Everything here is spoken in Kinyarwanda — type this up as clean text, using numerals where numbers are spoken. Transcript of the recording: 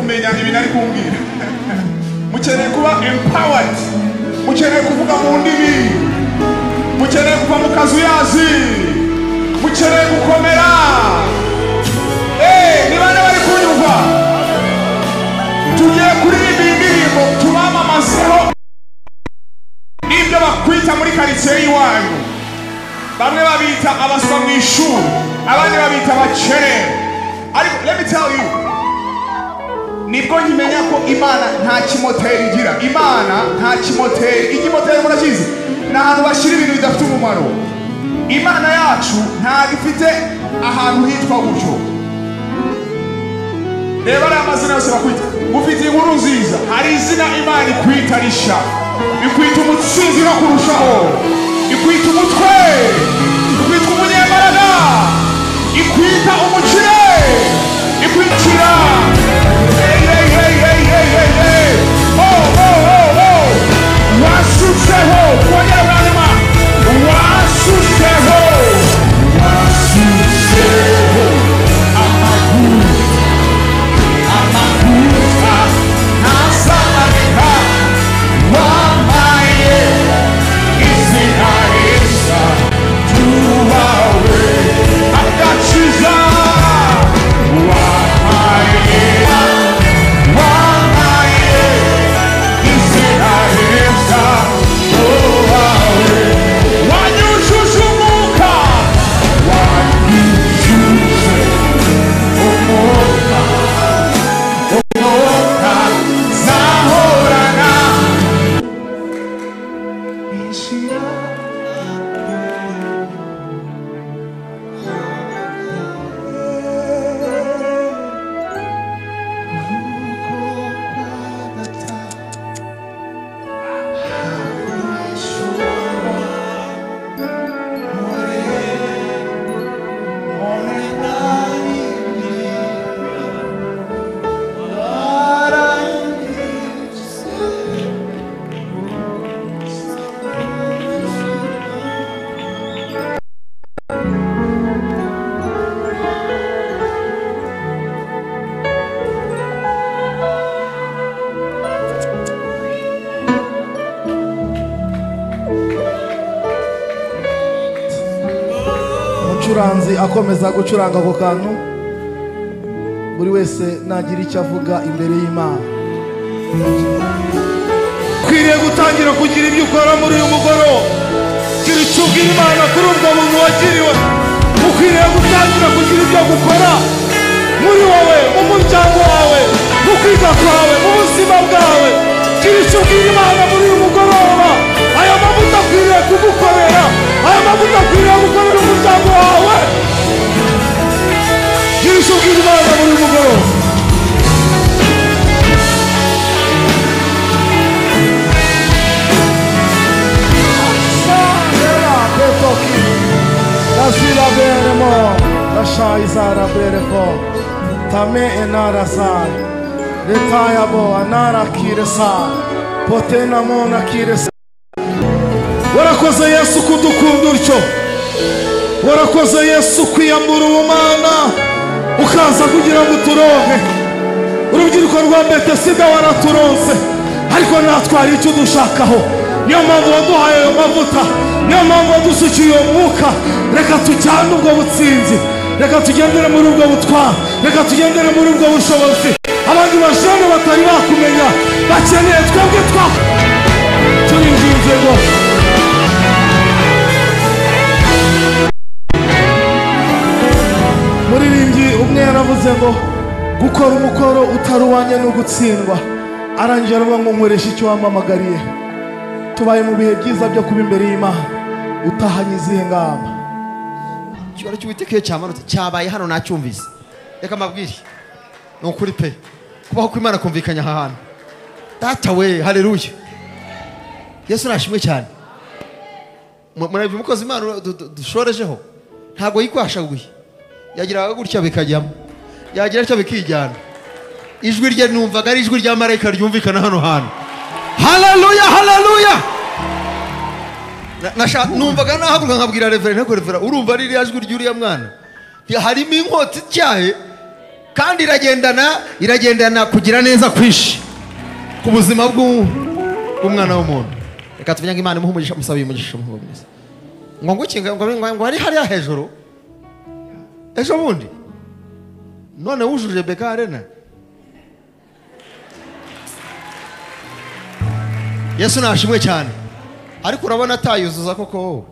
kumenya ibintu ari kumbwira mukeneye kuba empowered mukeneye kuvuga mu ndimi mukeneye kuva mu kazu yazi mukeneye gukomera niba bari kunyumva tugiye kuririmba indirimbo tubamamazeho n'ibyo bakwita muri karitsiye y'iwanyu bamwe babita abaswa mu ishuri abandi babita abakene ariko let me tell you nibwo nkimenya ko Imana nta kimoteri igira Imana nta kimoteri ikimoteri murakizi ni ahantu bashyira ibintu bidafite umumaro Imana yacu ntabwo ifite ahantu hitwa gutyo reba ari amazina yose bakwita ufite inkuru nziza hari izina Imana ikwita risha ikwita umutsinzi no kurushaho ikwita umutwe ikwita umunyembaraga ikwita umukire ikwitira wasuseho kongera bwanima wasuseho amaguta nasamarika wambaye izina risa tuwawe agakiza wambaye izina risa tuwawe wanyushuje umwuka wanyushuje umwuka zahorana inshira umucuranzi akomeza gucuranga ako kantu buri wese nagira icyo avuga imbere y'Imana ukwiriye gutangira kugira ibyo ukora muri uyu mugoroba gira icyo ubwira Imana kuri ubwo buntu wagiriwe ukwiriye gutangira kugira ibyo gukora muri wowe mu muryango wawe mu kwiga kwawe mu buzima bwawe gira icyo ubwira Imana muri uyu mugoroba aya mavuta akwiriye kugukorera aya mavuta akwiriye gukorera umuryango wawe gira icyo ubwira Imana muri uyu mugoroba Nasila bene mo, lascia Isara bene fo, tame enara sai, retaya bo anara kire sai, potena mona kire sai. Warakoze Yesu kudukunda utyo, warakoze Yesu kwiyambura ubumana, ukaza kugira ngo turonke. Urubyiruko rwa Betesida waraturonse, ariko natwari icyo dushakaho. Niyo mpamvu waduhaye ayo mavuta, niyo mpamvu wadusukiye uwo mwuka. Reka tujyane ubwo butsinzi, reka tugendere muri ubwo butwari, reka tugendere muri ubwo bushobozi. Abandi bajene batari bakumenya bakeneye twebwe turinginze ngo muririmbyi umwe yaravuze ngo gukora umukoro utaruwanye no gutsindwa arangira avuga ngo nkoresha icyo wampamagariye. Tubaye mu bihe byiza byo kuba imbere y'Imana utahanye izihe ngamba Cyoro cy'Uwiteka cyamanutse cyabaye hano nacyumvise reka mabwire ni ukuri pe kubaho kw'Imana kumvikanya aha hantu data we haleluya Yesu nashimwe cyane murabye umukozi Imana dushorejeho ntago yikwashaguye yagiraga gutya bikajyamo yagira cyo bikijyana ijwi rye numvaga ari ijwi rya marayika ryumvikana hano hantu haleluya haleluya numvaga nahaguruka nkabwira reverend urumva ari ijwi ry'uriya mwana harimo inkota ityaye kandi iragendana kugira neza kwishi ku buzima bw'umwana w'umuntu. Reka tuvuge ngo Imana imuhe umugisha, musabe umugisha mwiza. Ngo ngukinga ngo ari hariya hejuru ejo bundi none wujuje Beka Arena. Yesu nashimwe cyane, ariko urabona atayuzuza koko wowe.